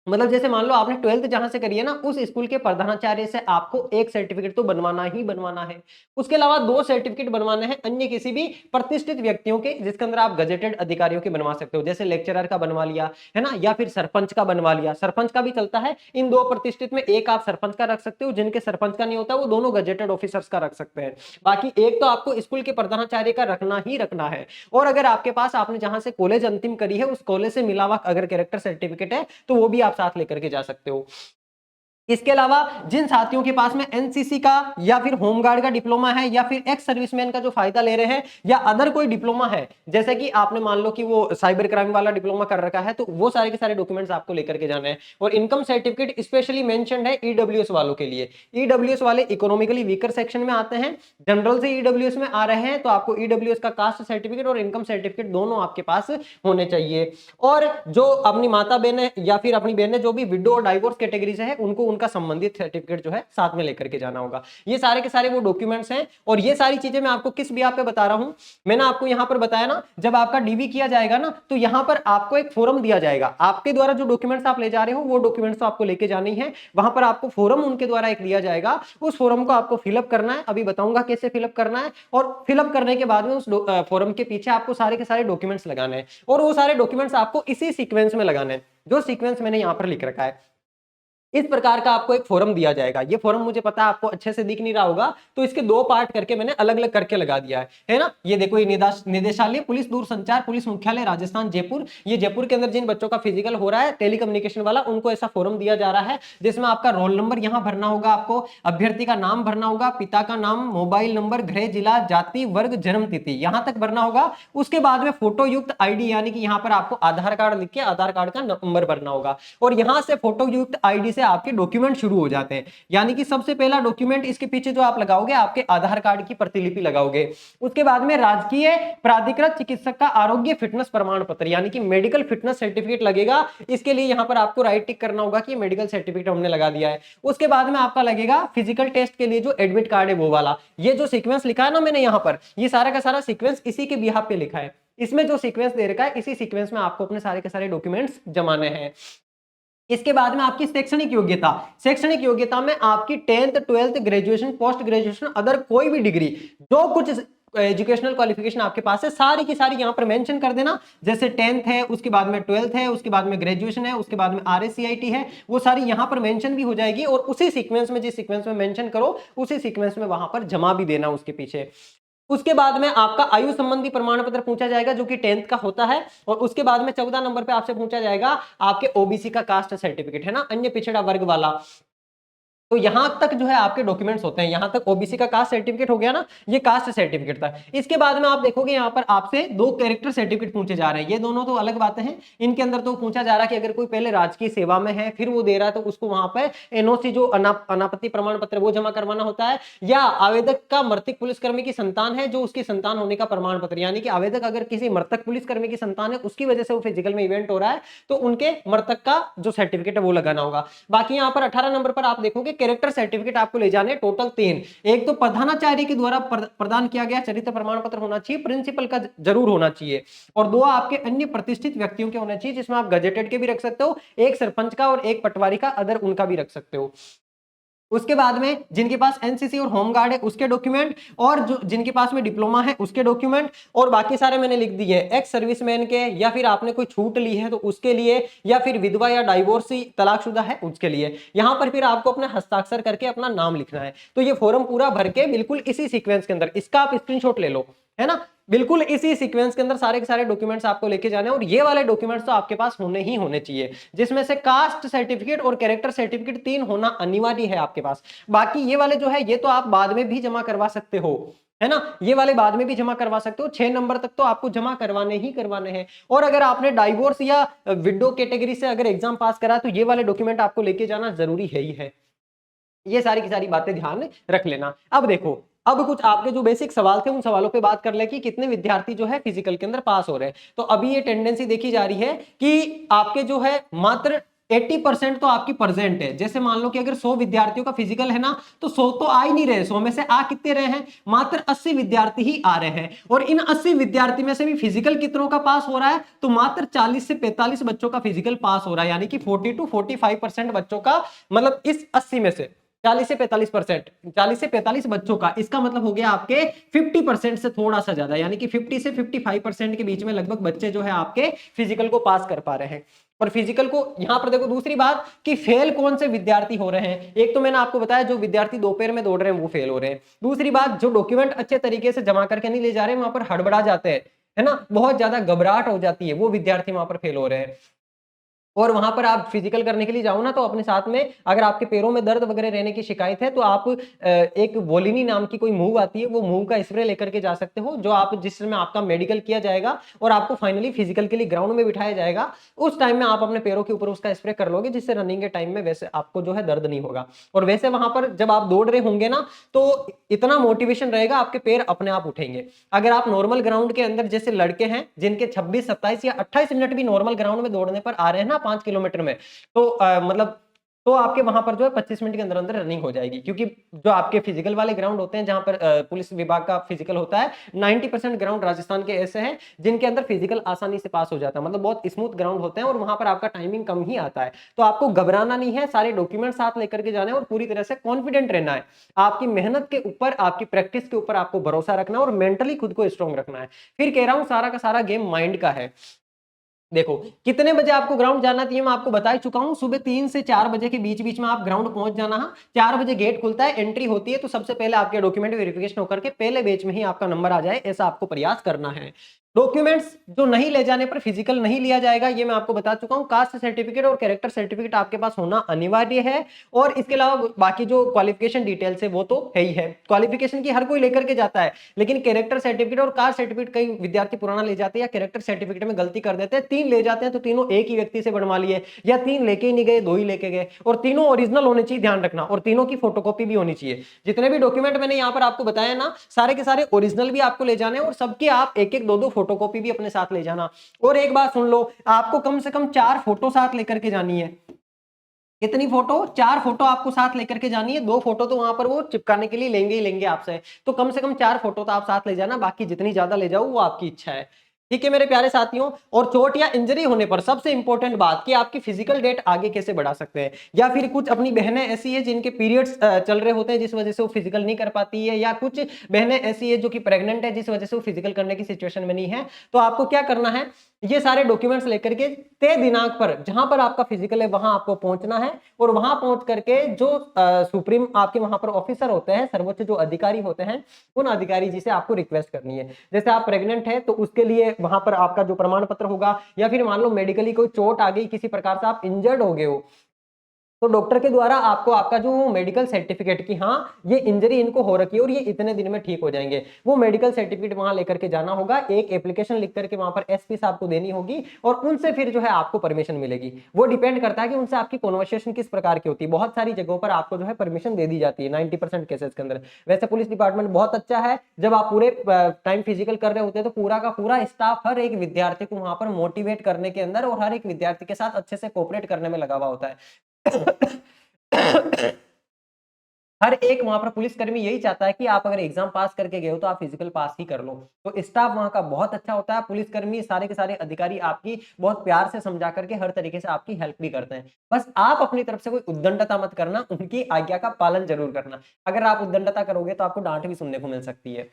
मतलब जैसे मान लो आपने 12th जहां से करी है ना, उस स्कूल के प्रधानाचार्य से आपको एक सर्टिफिकेट तो बनवाना ही बनवाना है। उसके अलावा 2 सर्टिफिकेट बनवाने हैं अन्य किसी भी प्रतिष्ठित व्यक्तियों के, जिसके अंदर आप गजेटेड अधिकारियों के बनवा सकते हो, जैसे लेक्चरर का बनवा लिया, है ना, या फिर सरपंच का बनवा लिया। सरपंच का भी चलता है। इन 2 प्रतिष्ठित में एक आप सरपंच का रख सकते हो, जिनके सरपंच का नहीं होता वो दोनों गजेटेड ऑफिसर्स का रख सकते हैं। बाकी एक तो आपको स्कूल के प्रधानाचार्य का रखना ही रखना है। और अगर आपके पास आपने जहां से कॉलेज अंतिम करी है उस कॉलेज से मिला हुआ अगर कैरेक्टर सर्टिफिकेट है तो वो भी आप साथ लेकर के जा सकते हो। इसके अलावा जिन साथियों के पास में एनसीसी का या फिर होमगार्ड का डिप्लोमा है या फिर एक्स सर्विसमैन का जो फायदा ले रहे हैं या अदर कोई डिप्लोमा है, जैसे कि आपने मान लो कि वो साइबर क्राइम वाला डिप्लोमा कर रखा है, तो वो सारे के सारे डॉक्यूमेंट्स आपको लेकर के जाने हैं। और इनकम सर्टिफिकेट स्पेशली मेंशन्ड है ईडब्ल्यूएस वालों के लिए। ईडब्ल्यूएस वाले इकोनॉमिकली वीकर सेक्शन में आते हैं, जनरल से ईडब्ल्यूएस में आ रहे हैं, तो आपको ईडब्ल्यूएस का कास्ट सर्टिफिकेट और इनकम सर्टिफिकेट दोनों आपके पास होने चाहिए। और जो अपनी माता बहन है या फिर अपनी बहन जो भी विडो और डाइवोर्स कैटेगरी से है, उनको उनका संबंधित सर्टिफिकेट जो है साथ में लेकर के जाना होगा। ये सारे के सारे वो डॉक्यूमेंट्स हैं। और ये सारी चीजें मैं आपको किस बिहाफ पे बता रहा हूं, मैंने आपको यहां पर बताया ना, जब आपका डीवी किया जाएगा ना, तो यहां पर आपको एक फॉर्म दिया जाएगा। आपके द्वारा जो डॉक्यूमेंट्स आप ले जा रहे हो वो डॉक्यूमेंट्स तो आपको लेके जानी है, वहां पर आपको फॉर्म उनके द्वारा एक दिया जाएगा। उस फॉर्म को आपको फिलअप करना है, अभी बताऊंगा कैसे फिलअप करना है। और फिलअप करने के बाद में उस फॉर्म के पीछे आपको सारे के सारे डॉक्यूमेंट्स लगाने हैं, और वो सारे डॉक्यूमेंट्स आपको इसी सीक्वेंस में लगाने हैं जो सीक्वेंस मैंने यहां पर लिख रखा है। इस प्रकार का आपको एक फॉर्म दिया जाएगा। ये फॉर्म मुझे पता है आपको अच्छे से दिख नहीं रहा होगा, तो इसके 2 पार्ट करके मैंने अलग अलग करके लगा दिया है ना। ये देखो, ये निदेशालय पुलिस दूरसंचार पुलिस मुख्यालय राजस्थान जयपुर, ये जयपुर के अंदर जिन बच्चों का फिजिकल हो रहा है टेलीकम्युनिकेशन वाला, उनको ऐसा फॉर्म दिया जा रहा है जिसमें आपका रोल नंबर यहाँ भरना होगा, आपको अभ्यर्थी का नाम भरना होगा, पिता का नाम, मोबाइल नंबर, गृह जिला, जाति, वर्ग, जन्म तिथि, यहां तक भरना होगा। उसके बाद में फोटो युक्त आईडी, यानी कि यहाँ पर आपको आधार कार्ड लिख के आधार कार्ड का नंबर भरना होगा। और यहां से फोटो युक्त आईडी से आपके डॉक्यूमेंट शुरू हो जाते हैं। यानी कि सबसे पहला डॉक्यूमेंट इसके पीछे जो आप लगाओगे, आपके आधार कार्ड की प्रतिलिपि लगाओगे। उसके बाद में राजकीय प्राधिकृत चिकित्सक का आरोग्य फिटनेस प्रमाण पत्र, यानी कि मेडिकल फिटनेस सर्टिफिकेट लगेगा। इसके लिए यहां पर आपको राइट टिक करना होगा कि मेडिकल सर्टिफिकेट हमने लगा दिया है। उसके बाद में आपका लगेगा फिजिकल टेस्ट के लिए जो एडमिट कार्ड है वो वाला। ये जो सीक्वेंस लिखा है ना मैंने यहां पर, ये सारा का सारा सीक्वेंस इसी के बिहाफ पे लिखा है। इसमें जो सीक्वेंस दे रखा है, इसी सीक्वेंस में आपको अपने सारे के सारे डॉक्यूमेंट्स जमाने हैं। इसके बाद में आपकी शैक्षणिक योग्यता, शैक्षणिक योग्यता में आपकी 10th 12th graduation, post graduation, other कोई भी डिग्री, जो कुछ एजुकेशनल क्वालिफिकेशन आपके पास है सारी की सारी यहां पर मेंशन कर देना। जैसे 10th है, उसके बाद में 12th है, उसके बाद में ग्रेजुएशन है, उसके बाद में RACIT है, वो सारी यहां पर मेंशन भी हो जाएगी। और उसी सीक्वेंस में, जिस सीक्वेंस में मेंशन करो उसी सीक्वेंस में वहां पर जमा भी देना उसके पीछे। उसके बाद में आपका आयु संबंधी प्रमाण पत्र पूछा जाएगा जो कि 10th का होता है। और उसके बाद में 14 नंबर पे आपसे पूछा जाएगा आपके ओबीसी का कास्ट सर्टिफिकेट, है ना, अन्य पिछड़ा वर्ग वाला। तो यहां तक जो है आपके डॉक्यूमेंट्स होते हैं। यहां तक ओबीसी का कास्ट सर्टिफिकेट हो गया ना, ये कास्ट सर्टिफिकेट था। इसके बाद में आप देखोगे यहां पर आपसे 2 कैरेक्टर सर्टिफिकेट पूछे जा रहे हैं। ये दोनों तो अलग बातें हैं। इनके अंदर तो पूछा जा रहा है कि अगर कोई पहले राजकीय सेवा में है फिर वो दे रहा है तो उसको वहां पर एनओसी जो अनापत्ति प्रमाण पत्र वो जमा करवाना होता है, या आवेदक का मृतक पुलिसकर्मी की संतान है जो उसकी संतान होने का प्रमाण पत्र, यानी कि आवेदक अगर किसी मृतक पुलिसकर्मी की संतान है उसकी वजह से वो फिजिकल में इवेंट हो रहा है तो उनके मृतक का जो सर्टिफिकेट है वो लगाना होगा। बाकी यहाँ पर 18 नंबर पर आप देखोगे कैरेक्टर सर्टिफिकेट आपको ले जाने टोटल 3। एक तो प्रधानाचार्य के द्वारा प्रदान किया गया चरित्र प्रमाण पत्र होना चाहिए, प्रिंसिपल का जरूर होना चाहिए, और 2 आपके अन्य प्रतिष्ठित व्यक्तियों के होने चाहिए, जिसमें आप गजेटेड के भी रख सकते हो, एक सरपंच का और एक पटवारी का, अदर उनका भी रख सकते हो। उसके बाद में जिनके पास एनसीसी और होमगार्ड है उसके डॉक्यूमेंट, और जो जिनके पास में डिप्लोमा है उसके डॉक्यूमेंट, और बाकी सारे मैंने लिख दिए हैं एक्स सर्विसमैन के, या फिर आपने कोई छूट ली है तो उसके लिए, या फिर विधवा या डाइवोर्सी तलाकशुदा है उसके लिए। यहां पर फिर आपको अपना हस्ताक्षर करके अपना नाम लिखना है। तो ये फॉर्म पूरा भर के बिल्कुल इसी सीक्वेंस के अंदर, इसका आप स्क्रीनशॉट ले लो, है ना, बिल्कुल इसी सीक्वेंस के अंदर सारे के सारे डॉक्यूमेंट्स आपको लेके जाने हैं, और ये वाले डॉक्यूमेंट्स तो आपके पास होने ही होने चाहिए, जिसमें से कास्ट सर्टिफिकेट और कैरेक्टर सर्टिफिकेट 3 होना अनिवार्य है आपके पास। बाकी ये वाले जो है ये तो आप बाद में भी जमा करवा सकते हो, है ना, ये वाले बाद में भी जमा करवा सकते हो, 6 नंबर तक तो आपको जमा करवाने ही करवाने हैं। और अगर आपने डाइवोर्स या विडो कैटेगरी से अगर एग्जाम पास करा तो ये वाले डॉक्यूमेंट आपको लेके जाना जरूरी है ही है। ये सारी की सारी बातें ध्यान में रख लेना। अब देखो, अब कुछ आपके जो बेसिक सवाल थे उन सवालों पे बात कर ले कि कितने विद्यार्थी जो है फिजिकल के अंदर पास हो रहे हैं। तो अभी ये टेंडेंसी देखी जा रही है कि आपके जो है मात्र 80% तो आपकी प्रेजेंट है। जैसे मान लो कि अगर 100 विद्यार्थियों का फिजिकल है ना, तो 100 तो आ ही नहीं रहे, 100 में से आ कितने रहे हैं, मात्र 80 विद्यार्थी ही आ रहे हैं। और इन 80 विद्यार्थी में से भी फिजिकल कितनों का पास हो रहा है, तो मात्र 40 से 45 बच्चों का फिजिकल पास हो रहा है, यानी कि 40 to 45% बच्चों का, मतलब इस 80 में से 40 से 45%, 40 से 45 बच्चों का, इसका मतलब हो गया आपके 50% से थोड़ा सा ज्यादा, यानी कि 50 से 55% के बीच में लगभग बच्चे जो है आपके फिजिकल को पास कर पा रहे हैं। और फिजिकल को यहां पर देखो, दूसरी बात कि फेल कौन से विद्यार्थी हो रहे हैं, एक तो मैंने आपको बताया जो विद्यार्थी दो पैर में दौड़ रहे हैं वो फेल हो रहे हैं। दूसरी बात, जो डॉक्यूमेंट अच्छे तरीके से जमा करके नहीं ले जा रहे हैं वहां पर हड़बड़ा जाते हैं, है ना, बहुत ज्यादा घबराहट हो जाती है, वो विद्यार्थी वहां पर फेल हो रहे हैं। और वहां पर आप फिजिकल करने के लिए जाओ ना, तो अपने साथ में अगर आपके पैरों में दर्द वगैरह रहने की शिकायत है तो आप एक वोलिनी नाम की कोई मूव आती है, वो मूव का स्प्रे लेकर के जा सकते हो, जो आप जिसमें आपका मेडिकल किया जाएगा और आपको फाइनली फिजिकल के लिए ग्राउंड में बिठाया जाएगा। उस टाइम में आप अपने पैरों के ऊपर उसका स्प्रे कर लोगे, जिससे रनिंग के टाइम में वैसे आपको जो है दर्द नहीं होगा। और वैसे वहां पर जब आप दौड़ रहे होंगे ना, तो इतना मोटिवेशन रहेगा, आपके पैर अपने आप उठेंगे। अगर आप नॉर्मल ग्राउंड के अंदर जैसे लड़के हैं जिनके 26, 27 या 28 मिनट भी नॉर्मल ग्राउंड में दौड़ने पर आ रहे हैं ना 5 किलोमीटर में, तो मतलब तो आपके वहां पर जो है 25 मिनट के अंदर अंदर रनिंग हो जाएगी। क्योंकि जो आपके फिजिकल वाले ग्राउंड होते हैं जहां पर पुलिस विभाग का फिजिकल होता है, 90% ग्राउंड राजस्थान के ऐसे हैं जिनके अंदर फिजिकल आसानी से पास हो जाता है, मतलब बहुत स्मूथ ग्राउंड होते हैं और वहां पर आपका टाइमिंग कम ही आता है। तो आपको घबराना नहीं है, सारे डॉक्यूमेंट साथ लेकर के जाने और पूरी तरह से कॉन्फिडेंट रहना है। आपकी मेहनत के ऊपर, आपकी प्रैक्टिस के ऊपर आपको भरोसा रखना है और मेंटली खुद को स्ट्रॉन्ग रखना है। फिर कह रहा हूं सारा का सारा गेम माइंड का है। देखो, कितने बजे आपको ग्राउंड जाना चाहिए मैं आपको बता ही चुका हूं, सुबह 3 से 4 बजे के बीच बीच में आप ग्राउंड पहुंच जाना है। 4 बजे गेट खुलता है, एंट्री होती है, तो सबसे पहले आपके डॉक्यूमेंट वेरिफिकेशन होकर के पहले बैच में ही आपका नंबर आ जाए, ऐसा आपको प्रयास करना है। डॉक्यूमेंट्स जो नहीं ले जाने पर फिजिकल नहीं लिया जाएगा, ये मैं आपको बता चुका हूं। कास्ट सर्टिफिकेट और कैरेक्टर सर्टिफिकेट आपके पास होना अनिवार्य है। और इसके अलावा बाकी जो क्वालिफिकेशन डिटेल्स है वो तो है ही है, क्वालिफिकेशन की हर कोई लेकर के जाता है, लेकिन कैरेक्टर सर्टिफिकेट और कास्ट सर्टिफिकेट कई विद्यार्थी पुराना ले जाते हैं या कैरेक्टर सर्टिफिकेट में गलती कर देते हैं। 3 ले जाते हैं तो तीनों एक ही व्यक्ति से बनवा लिए, या 3 लेके ही नहीं गए, 2 ही लेके गए, और तीनों ओरिजिनल होने चाहिए, ध्यान रखना, और तीनों की फोटोकॉपी भी होनी चाहिए। जितने भी डॉक्यूमेंट मैंने यहाँ पर आपको बताया ना, सारे के सारे ओरिजिनल भी आपको ले जाने, और सबके आप एक एक 2-2 फोटोकॉपी भी अपने साथ ले जाना। और एक बात सुन लो, आपको कम से कम 4 फोटो साथ लेकर के जानी है। कितनी फोटो? 4 फोटो आपको साथ लेकर के जानी है। 2 फोटो तो वहां पर वो चिपकाने के लिए लेंगे ही लेंगे आपसे, तो कम से कम 4 फोटो तो आप साथ ले जाना, बाकी जितनी ज्यादा ले जाओ वो आपकी इच्छा है। ठीक है मेरे प्यारे साथियों। और चोट या इंजरी होने पर सबसे इंपॉर्टेंट बात कि आपकी फिजिकल डेट आगे कैसे बढ़ा सकते हैं, या फिर कुछ अपनी बहनें ऐसी है जिनके पीरियड्स चल रहे होते हैं जिस वजह से वो फिजिकल नहीं कर पाती है, या कुछ बहनें ऐसी है जो कि प्रेग्नेंट है जिस वजह से वो फिजिकल करने की सिचुएशन में नहीं है, तो आपको क्या करना है, ये सारे डॉक्यूमेंट्स लेकर के तय दिनांक पर जहां पर आपका फिजिकल है वहां आपको पहुंचना है। और वहां पहुंच करके जो सुप्रीम आपके वहां पर ऑफिसर होते हैं, सर्वोच्च जो अधिकारी होते हैं, उन अधिकारी जी से आपको रिक्वेस्ट करनी है। जैसे आप प्रेग्नेंट है तो उसके लिए वहां पर आपका जो प्रमाण पत्र होगा, या फिर मान लो मेडिकली कोई चोट आ गई, किसी प्रकार से आप इंजर्ड हो गए हो, तो डॉक्टर के द्वारा आपको आपका जो मेडिकल सर्टिफिकेट की हाँ ये इंजरी इनको हो रखी है और ये इतने दिन में ठीक हो जाएंगे, वो मेडिकल सर्टिफिकेट वहां लेकर के जाना होगा। एक एप्लीकेशन लिख करके वहां पर एसपी साहब को देनी होगी, और उनसे फिर जो है आपको परमिशन मिलेगी। वो डिपेंड करता है कि उनसे आपकी कॉन्वर्सेशन किस प्रकार की होती है। बहुत सारी जगहों पर आपको जो है परमिशन दे दी जाती है 90% केसेस के अंदर। वैसे पुलिस डिपार्टमेंट बहुत अच्छा है, जब आप पूरे टाइम फिजिकल कर रहे होते हैं तो पूरा का पूरा स्टाफ हर एक विद्यार्थी को वहां पर मोटिवेट करने के अंदर और हर एक विद्यार्थी के साथ अच्छे से कोऑपरेट करने में लगा हुआ होता है। हर एक वहां पर पुलिसकर्मी यही चाहता है कि आप अगर एग्जाम पास करके गए हो तो आप फिजिकल पास ही कर लो। तो स्टाफ वहां का बहुत अच्छा होता है, पुलिसकर्मी सारे के सारे अधिकारी आपकी बहुत प्यार से समझा करके हर तरीके से आपकी हेल्प भी करते हैं। बस आप अपनी तरफ से कोई उद्दंडता मत करना, उनकी आज्ञा का पालन जरूर करना। अगर आप उद्दंडता करोगे तो आपको डांट भी सुनने को मिल सकती है।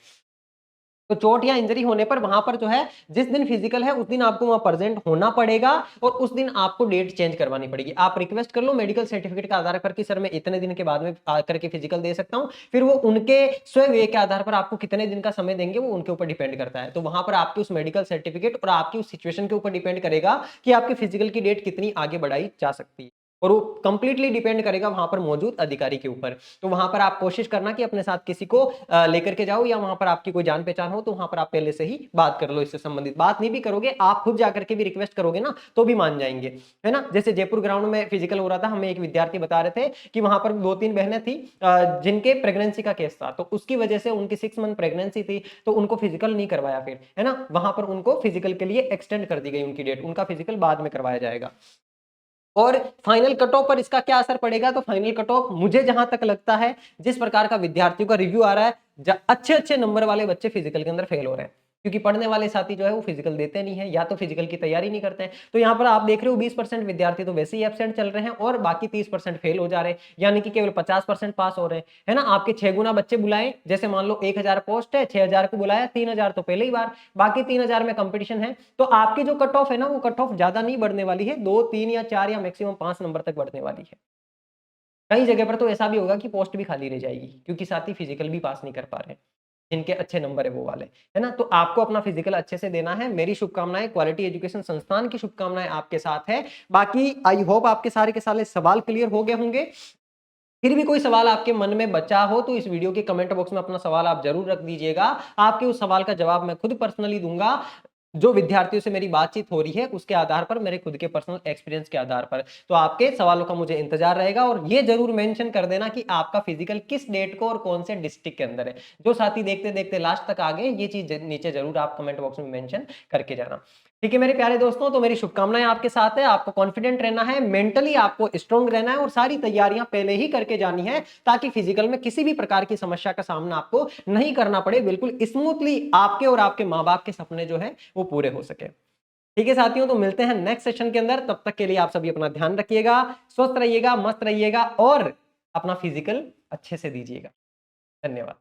तो चोट या इंजरी होने पर वहां पर जो है, जिस दिन फिजिकल है उस दिन आपको वहां प्रेजेंट होना पड़ेगा और उस दिन आपको डेट चेंज करवानी पड़ेगी। आप रिक्वेस्ट कर लो मेडिकल सर्टिफिकेट के आधार पर कि सर मैं इतने दिन के बाद में आकर के फिजिकल दे सकता हूं, फिर वो उनके स्वयं के आधार पर आपको कितने दिन का समय देंगे वो उनके ऊपर डिपेंड करता है। तो वहां पर आपके उस मेडिकल सर्टिफिकेट और आपकी उस सिचुएशन के ऊपर डिपेंड करेगा कि आपकी फिजिकल की डेट कितनी आगे बढ़ाई जा सकती है, और वो कंप्लीटली डिपेंड करेगा वहां पर मौजूद अधिकारी के ऊपर। तो वहां पर आप कोशिश करना कि अपने साथ किसी को लेकर के जाओ, या वहां पर आपकी कोई जान पहचान हो तो वहां पर आप पहले से ही बात कर लो इससे संबंधित। बात नहीं भी करोगे, आप खुद जाकर के भी रिक्वेस्ट करोगे ना तो भी मान जाएंगे, है ना। जैसे जयपुर ग्राउंड में फिजिकल हो रहा था, हमें एक विद्यार्थी बता रहे थे कि वहां पर 2-3 बहनें थी जिनके प्रेगनेंसी का केस था, तो उसकी वजह से उनकी 6 मंथ प्रेगनेंसी थी, तो उनको फिजिकल नहीं करवाया फिर, है ना। वहां पर उनको फिजिकल के लिए एक्सटेंड कर दी गई उनकी डेट, उनका फिजिकल बाद में करवाया जाएगा। और फाइनल कट ऑफ पर इसका क्या असर पड़ेगा, तो फाइनल कट ऑफ मुझे जहां तक लगता है, जिस प्रकार का विद्यार्थियों का रिव्यू आ रहा है, अच्छे अच्छे नंबर वाले बच्चे फिजिकल के अंदर फेल हो रहे हैं, क्योंकि पढ़ने वाले साथी जो है वो फिजिकल देते नहीं है, या तो फिजिकल की तैयारी नहीं करते हैं। तो यहाँ पर आप देख रहे हो 20% विद्यार्थी तो वैसे ही एब्सेंट चल रहे हैं और बाकी 30% फेल हो जा रहे हैं, यानी कि केवल 50% पास हो रहे हैं, है ना। आपके 6 गुना बच्चे बुलाए, जैसे मान लो 1000 पोस्ट है, 6000 को बुलाया, 3000 तो पहले ही बार, बाकी 3000 में कंपटीशन है। तो आपकी जो कट ऑफ है ना, वो कट ऑफ ज्यादा नहीं बढ़ने वाली है, 2, 3 या 4 या मैक्सिमम 5 नंबर तक बढ़ने वाली है। कई जगह पर तो ऐसा भी होगा कि पोस्ट भी खाली रह जाएगी, क्योंकि साथी फिजिकल भी पास नहीं कर पा रहे हैं, जिनके अच्छे नंबर है वो वाले, है ना। तो आपको अपना फिजिकल अच्छे से देना है। मेरी शुभकामनाएं, क्वालिटी एजुकेशन संस्थान की शुभकामनाएं आपके साथ है। बाकी आई होप आपके सारे के सारे सवाल क्लियर हो गए होंगे। फिर भी कोई सवाल आपके मन में बचा हो तो इस वीडियो के कमेंट बॉक्स में अपना सवाल आप जरूर रख दीजिएगा। आपके उस सवाल का जवाब मैं खुद पर्सनली दूंगा, जो विद्यार्थियों से मेरी बातचीत हो रही है उसके आधार पर, मेरे खुद के पर्सनल एक्सपीरियंस के आधार पर। तो आपके सवालों का मुझे इंतजार रहेगा, और ये जरूर मेंशन कर देना कि आपका फिजिकल किस डेट को और कौन से डिस्ट्रिक्ट के अंदर है। जो साथी देखते देखते लास्ट तक आ गए, ये चीज नीचे जरूर आप कमेंट बॉक्स में मेंशन करके जाना। ठीक है मेरे प्यारे दोस्तों, तो मेरी शुभकामनाएं आपके साथ है। आपको कॉन्फिडेंट रहना है, मेंटली आपको स्ट्रांग रहना है, और सारी तैयारियां पहले ही करके जानी है, ताकि फिजिकल में किसी भी प्रकार की समस्या का सामना आपको नहीं करना पड़े। बिल्कुल स्मूथली आपके और आपके माँ बाप के सपने जो है वो पूरे हो सके। ठीक है साथियों, तो मिलते हैं नेक्स्ट सेशन के अंदर। तब तक के लिए आप सभी अपना ध्यान रखिएगा, स्वस्थ रहिएगा, मस्त रहिएगा, और अपना फिजिकल अच्छे से दीजिएगा। धन्यवाद।